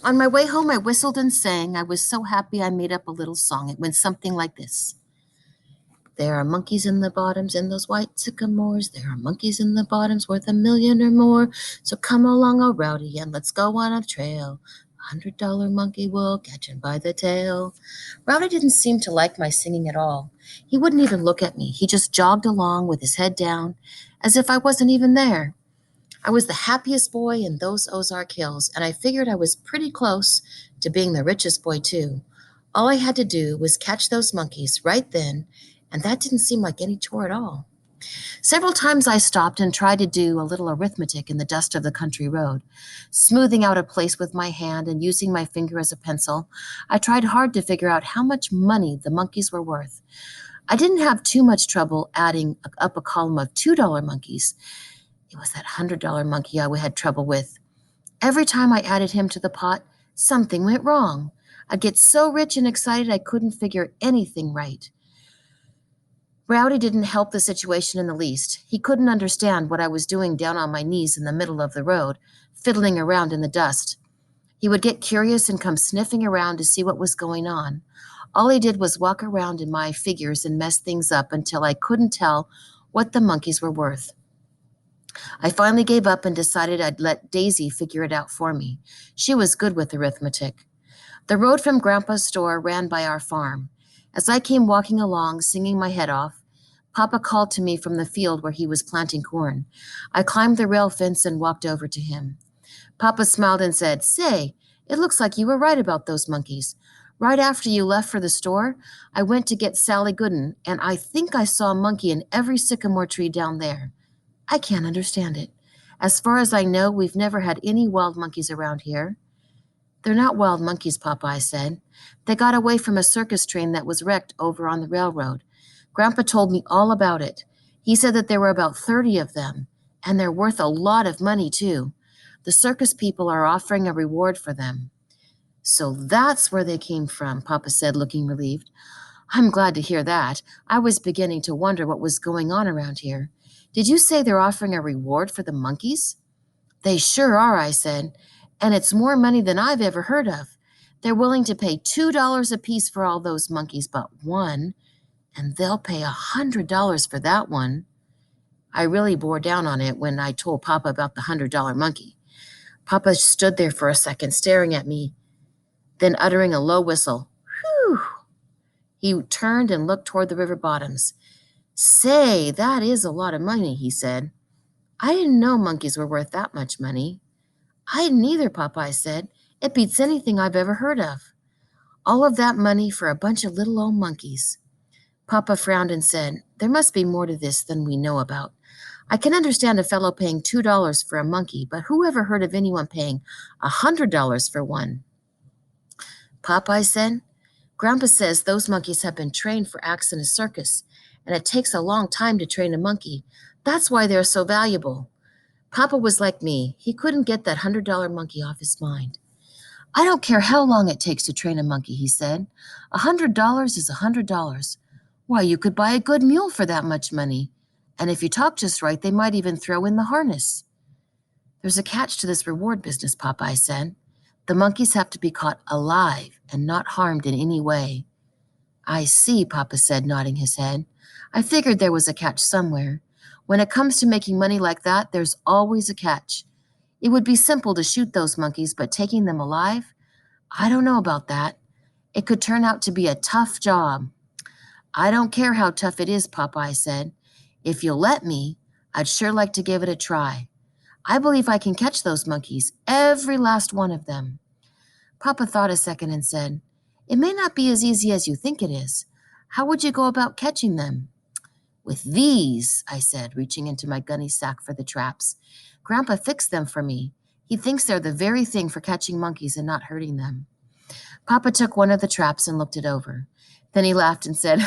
On my way home, I whistled and sang. I was so happy I made up a little song. It went something like this. There are monkeys in the bottoms in those white sycamores. There are monkeys in the bottoms worth $1,000,000 or more. So come along, oh rowdy, and let's go on a trail. $100 monkey will catch him by the tail. Rowdy didn't seem to like my singing at all. He wouldn't even look at me. He just jogged along with his head down, as if I wasn't even there. I was the happiest boy in those Ozark Hills, and I figured I was pretty close to being the richest boy, too. All I had to do was catch those monkeys right then, and that didn't seem like any chore at all. Several times I stopped and tried to do a little arithmetic in the dust of the country road. Smoothing out a place with my hand and using my finger as a pencil, I tried hard to figure out how much money the monkeys were worth. I didn't have too much trouble adding up a column of $2 monkeys. It was that $100 monkey I had trouble with. Every time I added him to the pot, something went wrong. I'd get so rich and excited I couldn't figure anything right. Rowdy didn't help the situation in the least. He couldn't understand what I was doing down on my knees in the middle of the road, fiddling around in the dust. He would get curious and come sniffing around to see what was going on. All he did was walk around in my figures and mess things up until I couldn't tell what the monkeys were worth. I finally gave up and decided I'd let Daisy figure it out for me. She was good with arithmetic. The road from Grandpa's store ran by our farm. As I came walking along, singing my head off, Papa called to me from the field where he was planting corn. I climbed the rail fence and walked over to him. Papa smiled and said, "Say, it looks like you were right about those monkeys. Right after you left for the store, I went to get Sally Gooden, and I think I saw a monkey in every sycamore tree down there. I can't understand it. As far as I know, we've never had any wild monkeys around here." "They're not wild monkeys, Papa," I said. "They got away from a circus train that was wrecked over on the railroad. Grandpa told me all about it. He said that there were about 30 of them, and they're worth a lot of money, too. The circus people are offering a reward for them." "So that's where they came from," Papa said, looking relieved. "I'm glad to hear that. I was beginning to wonder what was going on around here. Did you say they're offering a reward for the monkeys?" "They sure are," I said, "and it's more money than I've ever heard of. They're willing to pay $2 apiece for all those monkeys but one, and they'll pay $100 for that one." I really bore down on it when I told Papa about the $100 monkey. Papa stood there for a second, staring at me, then uttering a low whistle. Whew! He turned and looked toward the river bottoms. "Say, that is a lot of money," he said. "I didn't know monkeys were worth that much money." "I didn't either, Papa," I said. "It beats anything I've ever heard of. All of that money for a bunch of little old monkeys." Papa frowned and said, "There must be more to this than we know about. I can understand a fellow paying $2 for a monkey, but who ever heard of anyone paying $100 for one?" "Papa," I said, "Grandpa says those monkeys have been trained for acts in a circus, and it takes a long time to train a monkey. That's why they're so valuable." Papa was like me. He couldn't get that $100 monkey off his mind. "I don't care how long it takes to train a monkey," he said. $100 is $100. Why, you could buy a good mule for that much money. And if you talk just right, they might even throw in the harness." "There's a catch to this reward business, Papa," I said. "The monkeys have to be caught alive and not harmed in any way." "I see," Papa said, nodding his head. "I figured there was a catch somewhere. When it comes to making money like that, there's always a catch. It would be simple to shoot those monkeys, but taking them alive? I don't know about that. It could turn out to be a tough job." "I don't care how tough it is, Papa," I said. "If you'll let me, I'd sure like to give it a try. I believe I can catch those monkeys, every last one of them." Papa thought a second and said, "It may not be as easy as you think it is. How would you go about catching them?" "With these," I said, reaching into my gunny sack for the traps. "Grandpa fixed them for me. He thinks they're the very thing for catching monkeys and not hurting them." Papa took one of the traps and looked it over. Then he laughed and said,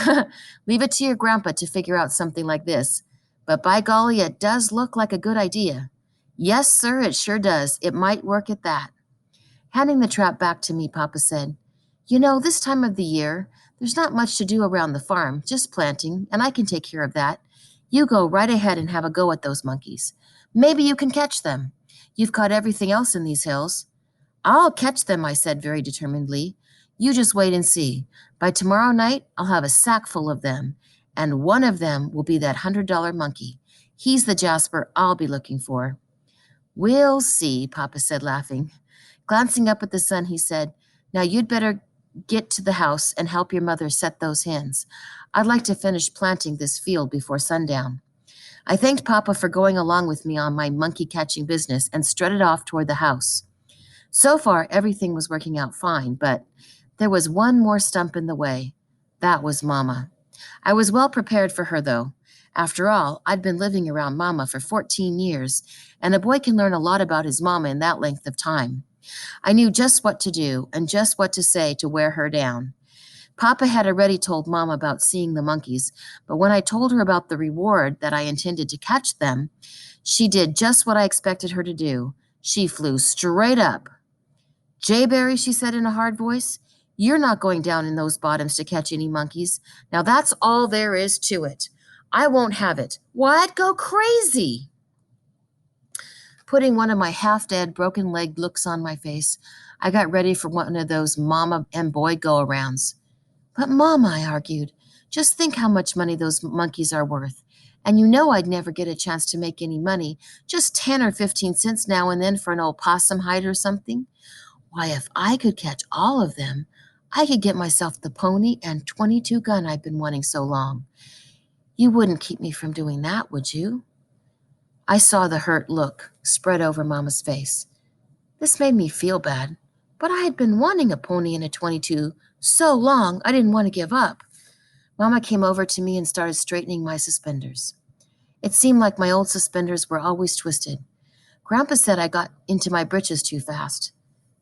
"Leave it to your grandpa to figure out something like this. But by golly, it does look like a good idea. Yes, sir, it sure does. It might work at that." Handing the trap back to me, Papa said, "You know, this time of the year, there's not much to do around the farm, just planting, and I can take care of that. You go right ahead and have a go at those monkeys. Maybe you can catch them. You've caught everything else in these hills." I'll catch them, I said very determinedly. You just wait and see. By tomorrow night, I'll have a sack full of them, and one of them will be that $100 monkey. He's the Jasper I'll be looking for. We'll see, Papa said, laughing. Glancing up at the sun, he said, Now you'd better get to the house and help your mother set those hens. I'd like to finish planting this field before sundown. I thanked Papa for going along with me on my monkey catching business and strutted off toward the house. So far, everything was working out fine, but there was one more stump in the way. That was Mama. I was well prepared for her, though. After all, I'd been living around Mama for 14 years, and a boy can learn a lot about his Mama in that length of time. I knew just what to do and just what to say to wear her down. Papa had already told Mama about seeing the monkeys, but when I told her about the reward that I intended to catch them, she did just what I expected her to do. She flew straight up. Jayberry, she said in a hard voice, you're not going down in those bottoms to catch any monkeys. Now that's all there is to it. I won't have it. What? Go crazy. Putting one of my half-dead, broken-legged looks on my face, I got ready for one of those mama and boy go-arounds. But Mama, I argued, just think how much money those monkeys are worth. And you know I'd never get a chance to make any money, just 10 or 15 cents now and then for an old possum hide or something. Why, if I could catch all of them, I could get myself the pony and .22 gun I've been wanting so long. You wouldn't keep me from doing that, would you? I saw the hurt look spread over Mama's face. This made me feel bad, but I had been wanting a pony and a .22 so long I didn't want to give up. Mama came over to me and started straightening my suspenders. It seemed like my old suspenders were always twisted. Grandpa said I got into my britches too fast.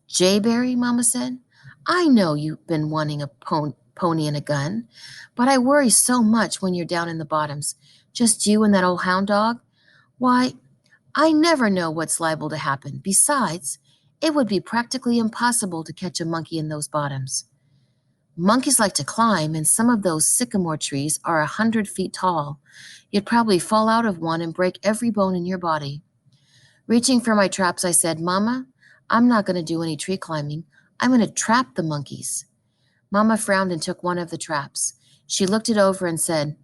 Jayberry, Mama said, I know you've been wanting a pony and a gun, but I worry so much when you're down in the bottoms. Just you and that old hound dog. Why, I never know what's liable to happen. Besides, it would be practically impossible to catch a monkey in those bottoms. Monkeys like to climb, and some of those sycamore trees are 100 feet tall. You'd probably fall out of one and break every bone in your body. Reaching for my traps, I said, Mama, I'm not going to do any tree climbing. I'm going to trap the monkeys. Mama frowned and took one of the traps. She looked it over and said,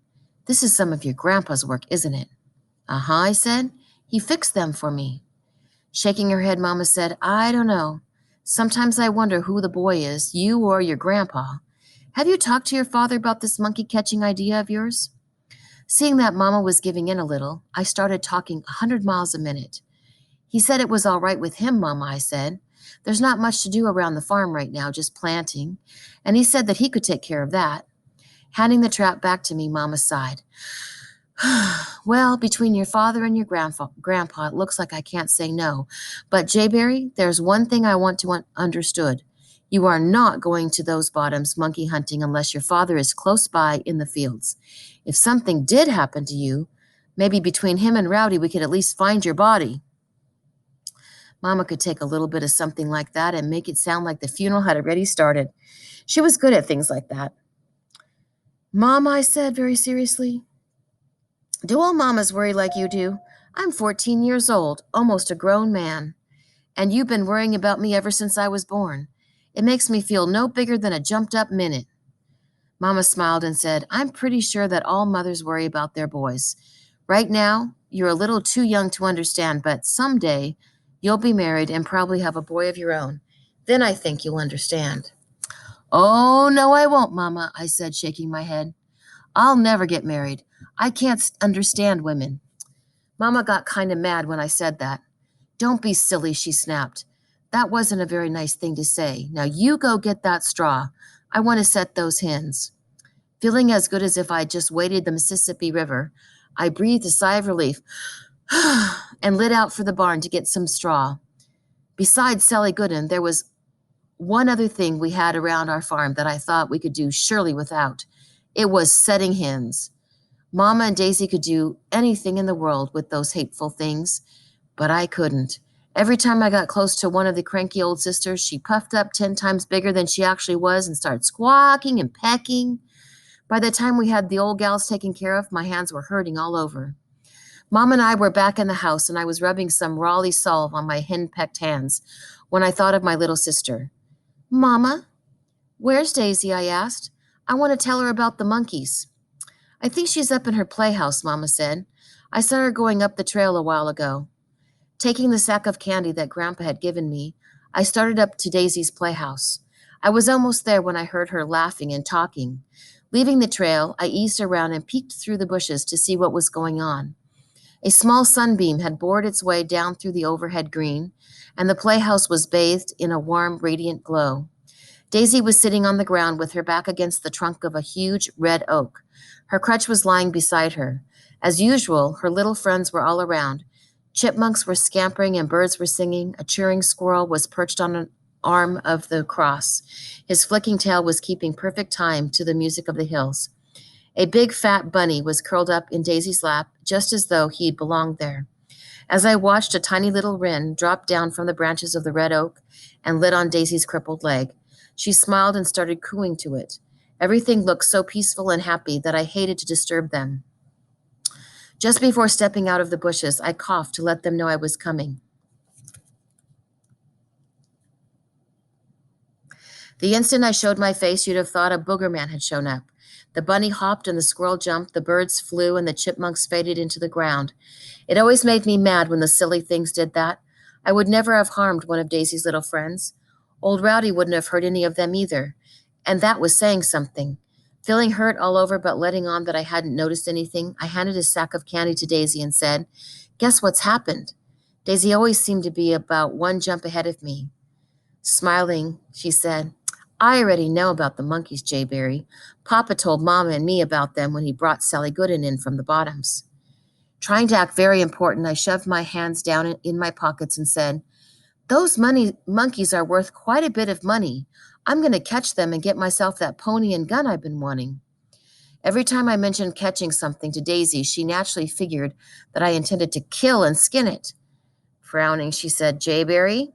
This is some of your grandpa's work, isn't it? Uh-huh, I said. He fixed them for me. Shaking her head, Mama said, I don't know. Sometimes I wonder who the boy is, you or your grandpa. Have you talked to your father about this monkey catching idea of yours? Seeing that Mama was giving in a little, I started talking 100 miles a minute. He said it was all right with him, Mama, I said. There's not much to do around the farm right now, just planting. And he said that he could take care of that. Handing the trap back to me, Mama sighed. Well, between your father and your grandpa, it looks like I can't say no. But, Jayberry, there's one thing I want to understood. You are not going to those bottoms monkey hunting unless your father is close by in the fields. If something did happen to you, maybe between him and Rowdy we could at least find your body. Mama could take a little bit of something like that and make it sound like the funeral had already started. She was good at things like that. Mama, I said very seriously, do all mamas worry like you do? I'm 14 years old, almost a grown man, and you've been worrying about me ever since I was born. It makes me feel no bigger than a jumped-up minute. Mama smiled and said, I'm pretty sure that all mothers worry about their boys. Right now, you're a little too young to understand, but someday you'll be married and probably have a boy of your own. Then I think you'll understand. Oh, no, I won't, Mama, I said, shaking my head. I'll never get married. I can't understand women. Mama got kind of mad when I said that. Don't be silly, she snapped. That wasn't a very nice thing to say. Now you go get that straw. I want to set those hens. Feeling as good as if I'd just waded the Mississippi River, I breathed a sigh of relief and lit out for the barn to get some straw. Besides Sally Gooden, there was one other thing we had around our farm that I thought we could do surely without. It was setting hens. Mama and Daisy could do anything in the world with those hateful things, but I couldn't. Every time I got close to one of the cranky old sisters, she puffed up 10 times bigger than she actually was and started squawking and pecking. By the time we had the old gals taken care of, my hands were hurting all over. Mom and I were back in the house, and I was rubbing some Raleigh salve on my hen-pecked hands when I thought of my little sister. Mama, where's Daisy? I asked. I want to tell her about the monkeys. I think she's up in her playhouse, Mama said. I saw her going up the trail a while ago. Taking the sack of candy that Grandpa had given me, I started up to Daisy's playhouse. I was almost there when I heard her laughing and talking. Leaving the trail, I eased around and peeked through the bushes to see what was going on. A small sunbeam had bored its way down through the overhead green, and the playhouse was bathed in a warm, radiant glow. Daisy was sitting on the ground with her back against the trunk of a huge red oak. Her crutch was lying beside her. As usual, her little friends were all around. Chipmunks were scampering and birds were singing. A cheering squirrel was perched on an arm of the cross. His flicking tail was keeping perfect time to the music of the hills. A big fat bunny was curled up in Daisy's lap, just as though he belonged there. As I watched, a tiny little wren drop down from the branches of the red oak and lit on Daisy's crippled leg. She smiled and started cooing to it. Everything looked so peaceful and happy that I hated to disturb them. Just before stepping out of the bushes, I coughed to let them know I was coming. The instant I showed my face, you'd have thought a booger man had shown up. The bunny hopped and the squirrel jumped, the birds flew and the chipmunks faded into the ground. It always made me mad when the silly things did that. I would never have harmed one of Daisy's little friends. Old Rowdy wouldn't have hurt any of them either. And that was saying something. Feeling hurt all over but letting on that I hadn't noticed anything, I handed a sack of candy to Daisy and said, "Guess what's happened?" Daisy always seemed to be about one jump ahead of me. Smiling, she said, "I already know about the monkeys, Jay Berry. Papa told Mama and me about them when he brought Sally Gooden in from the Bottoms." Trying to act very important, I shoved my hands down in my pockets and said, "Those monkeys are worth quite a bit of money. I'm going to catch them and get myself that pony and gun I've been wanting." Every time I mentioned catching something to Daisy, she naturally figured that I intended to kill and skin it. Frowning, she said, "Jayberry,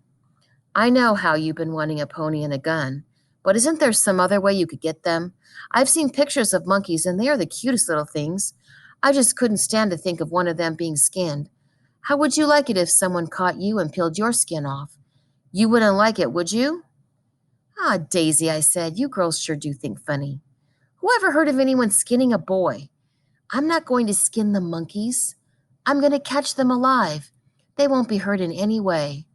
I know how you've been wanting a pony and a gun, but isn't there some other way you could get them? I've seen pictures of monkeys, and they are the cutest little things. I just couldn't stand to think of one of them being skinned. How would you like it if someone caught you and peeled your skin off? You wouldn't like it, would you?" "Ah, Daisy," I said, "you girls sure do think funny. Who ever heard of anyone skinning a boy? I'm not going to skin the monkeys. I'm going to catch them alive. They won't be hurt in any way."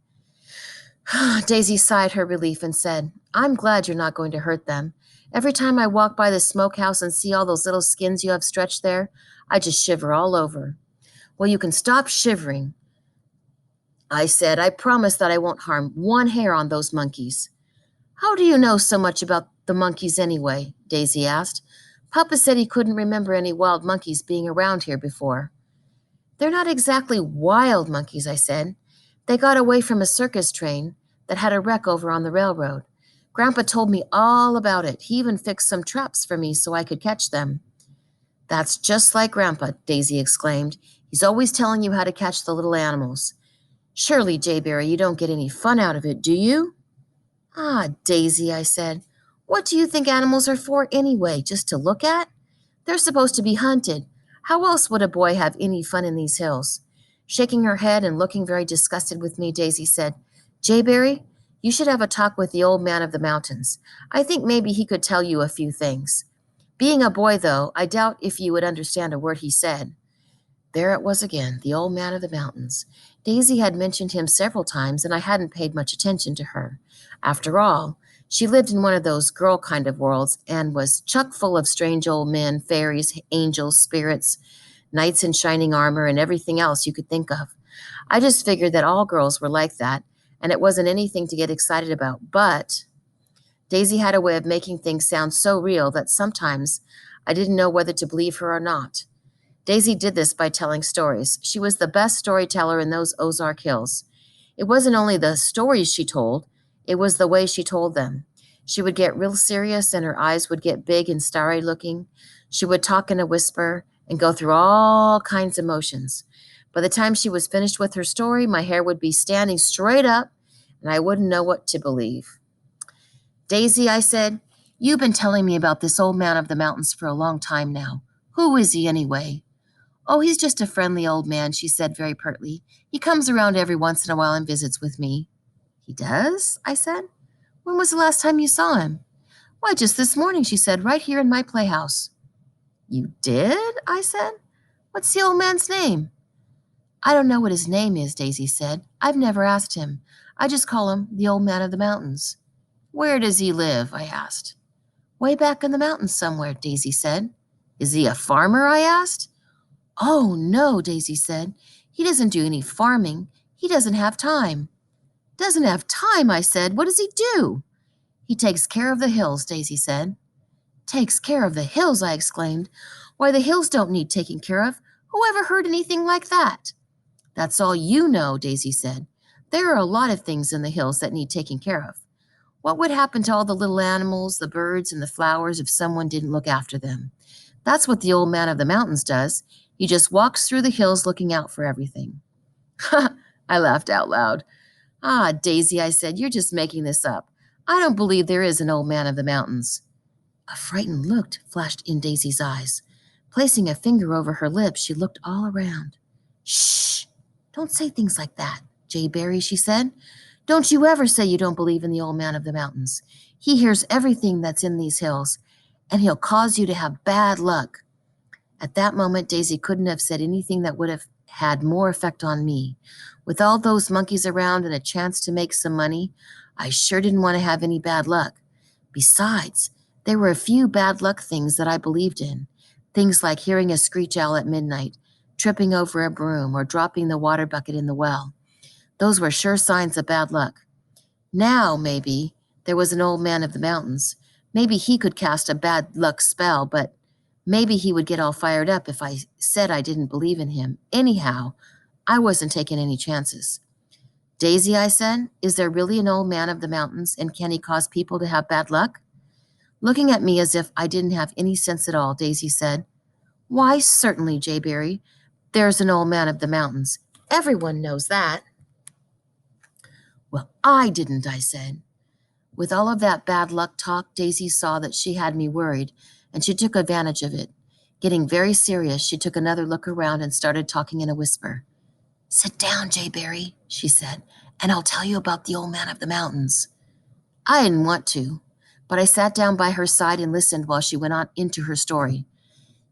Daisy sighed her relief and said, "I'm glad you're not going to hurt them. Every time I walk by the smokehouse and see all those little skins you have stretched there, I just shiver all over." "Well, you can stop shivering," I said. "I promise that I won't harm one hair on those monkeys." "How do you know so much about the monkeys anyway?" Daisy asked. "Papa said he couldn't remember any wild monkeys being around here before." "They're not exactly wild monkeys," I said. "They got away from a circus train that had a wreck over on the railroad. Grandpa told me all about it. He even fixed some traps for me so I could catch them." "That's just like Grandpa," Daisy exclaimed. "He's always telling you how to catch the little animals. Surely, Jayberry, you don't get any fun out of it, do you?" "Ah, Daisy," I said, "what do you think animals are for anyway? Just to look at? They're supposed to be hunted. How else would a boy have any fun in these hills?" Shaking her head and looking very disgusted with me, Daisy said, "Jayberry, you should have a talk with the old man of the mountains. I think maybe he could tell you a few things. Being a boy, though, I doubt if you would understand a word he said." There it was again, the old man of the mountains. Daisy had mentioned him several times, and I hadn't paid much attention to her. After all, she lived in one of those girl kind of worlds and was chock full of strange old men, fairies, angels, spirits, knights in shining armor, and everything else you could think of. I just figured that all girls were like that, and it wasn't anything to get excited about. But Daisy had a way of making things sound so real that sometimes I didn't know whether to believe her or not. Daisy did this by telling stories. She was the best storyteller in those Ozark Hills. It wasn't only the stories she told, it was the way she told them. She would get real serious and her eyes would get big and starry looking. She would talk in a whisper and go through all kinds of motions. By the time she was finished with her story, my hair would be standing straight up and I wouldn't know what to believe. "Daisy," I said, "you've been telling me about this old man of the mountains for a long time now. Who is he anyway?" "Oh, he's just a friendly old man," she said very pertly. "He comes around every once in a while and visits with me." He does? I said. When was the last time you saw him? Why, just this morning, she said, right here in my playhouse. You did? I said. What's the old man's name? I don't know what his name is, Daisy said. I've never asked him. I just call him the Old Man of the Mountains. Where does he live? I asked. Way back in the mountains somewhere, Daisy said. Is he a farmer? I asked. Oh, no, Daisy said. He doesn't do any farming. He doesn't have time. Doesn't have time, I said. What does he do? He takes care of the hills, Daisy said. Takes care of the hills, I exclaimed. Why, the hills don't need taking care of. Who ever heard anything like that? That's all you know, Daisy said. There are a lot of things in the hills that need taking care of. What would happen to all the little animals, the birds, and the flowers if someone didn't look after them? That's what the Old Man of the Mountains does. He just walks through the hills looking out for everything. I laughed out loud. Ah, Daisy, I said, you're just making this up. I don't believe there is an Old Man of the Mountains. A frightened look flashed in Daisy's eyes. Placing a finger over her lips, she looked all around. Shh! Don't say things like that, Jay Berry, she said. Don't you ever say you don't believe in the Old Man of the Mountains. He hears everything that's in these hills, and he'll cause you to have bad luck. At that moment, Daisy couldn't have said anything that would have had more effect on me. With all those monkeys around and a chance to make some money, I sure didn't want to have any bad luck. Besides, there were a few bad luck things that I believed in. Things like hearing a screech owl at midnight, tripping over a broom, or dropping the water bucket in the well. Those were sure signs of bad luck. Now, maybe, there was an Old Man of the Mountains. Maybe he could cast a bad luck spell, but maybe he would get all fired up if I said I didn't believe in him. Anyhow, I wasn't taking any chances. Daisy, I said, is there really an Old Man of the Mountains, and can he cause people to have bad luck? Looking at me as if I didn't have any sense at all, Daisy said, Why, certainly, Jay Berry. There's an Old Man of the Mountains. Everyone knows that. Well, I didn't, I said. With all of that bad luck talk, Daisy saw that she had me worried, and she took advantage of it. Getting very serious, she took another look around and started talking in a whisper. Sit down, Jay Berry, she said, and I'll tell you about the Old Man of the Mountains. I didn't want to, but I sat down by her side and listened while she went on into her story.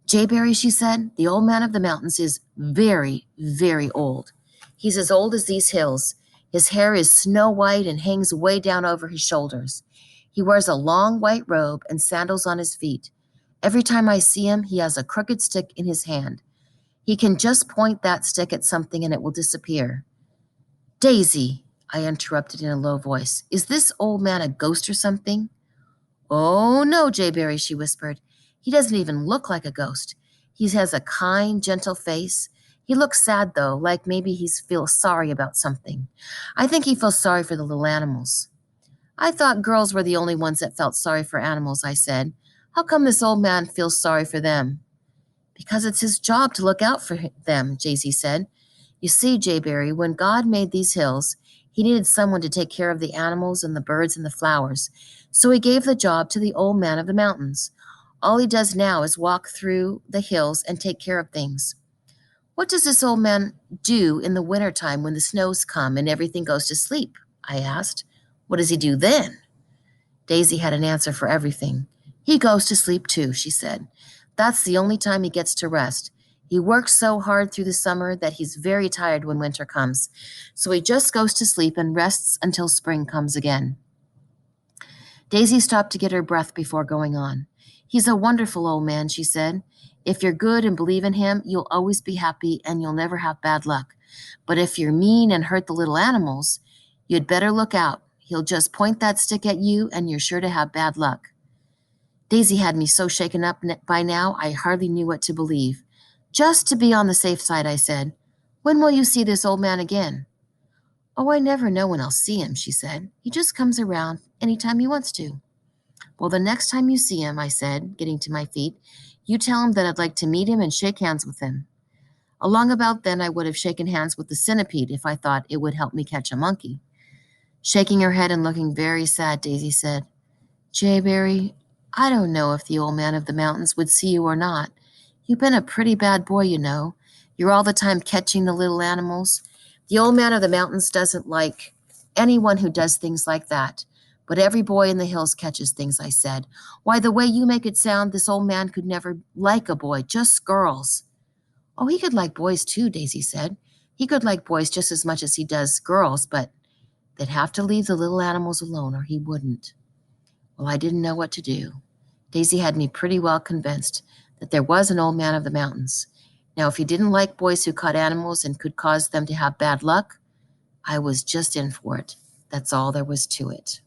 Jay Berry, she said, the Old Man of the Mountains is very, very old. He's as old as these hills. His hair is snow white and hangs way down over his shoulders. He wears a long white robe and sandals on his feet. Every time I see him, he has a crooked stick in his hand. He can just point that stick at something and it will disappear. Daisy, I interrupted in a low voice, is this old man a ghost or something? Oh, no, Jay Berry, she whispered. He doesn't even look like a ghost. He has a kind, gentle face. He looks sad, though, like maybe he feels sorry about something. I think he feels sorry for the little animals. I thought girls were the only ones that felt sorry for animals, I said. How come this old man feels sorry for them? Because it's his job to look out for them, Daisy said. You see, Jay Berry, when God made these hills, he needed someone to take care of the animals and the birds and the flowers. So he gave the job to the Old Man of the Mountains. All he does now is walk through the hills and take care of things. What does this old man do in the wintertime when the snows come and everything goes to sleep? I asked. What does he do then? Daisy had an answer for everything. He goes to sleep too, she said. That's the only time he gets to rest. He works so hard through the summer that he's very tired when winter comes. So he just goes to sleep and rests until spring comes again. Daisy stopped to get her breath before going on. He's a wonderful old man, she said. If you're good and believe in him, you'll always be happy and you'll never have bad luck. But if you're mean and hurt the little animals, you'd better look out. He'll just point that stick at you and you're sure to have bad luck. Daisy had me so shaken up by now I hardly knew what to believe. Just to be on the safe side, I said, When will you see this old man again? Oh, I never know when I'll see him, she said. He just comes around any time he wants to. Well, the next time you see him, I said, getting to my feet, you tell him that I'd like to meet him and shake hands with him. Along about then, I would have shaken hands with the centipede if I thought it would help me catch a monkey. Shaking her head and looking very sad, Daisy said, Jay Berry, I don't know if the Old Man of the Mountains would see you or not. You've been a pretty bad boy, you know. You're all the time catching the little animals. The Old Man of the Mountains doesn't like anyone who does things like that. But every boy in the hills catches things, I said. Why, the way you make it sound, this old man could never like a boy, just girls. Oh, he could like boys too, Daisy said. He could like boys just as much as he does girls, but they'd have to leave the little animals alone or he wouldn't. Well, I didn't know what to do. Daisy had me pretty well convinced that there was an old man of the mountains. Now, if he didn't like boys who caught animals and could cause them to have bad luck, I was just in for it. That's all there was to it.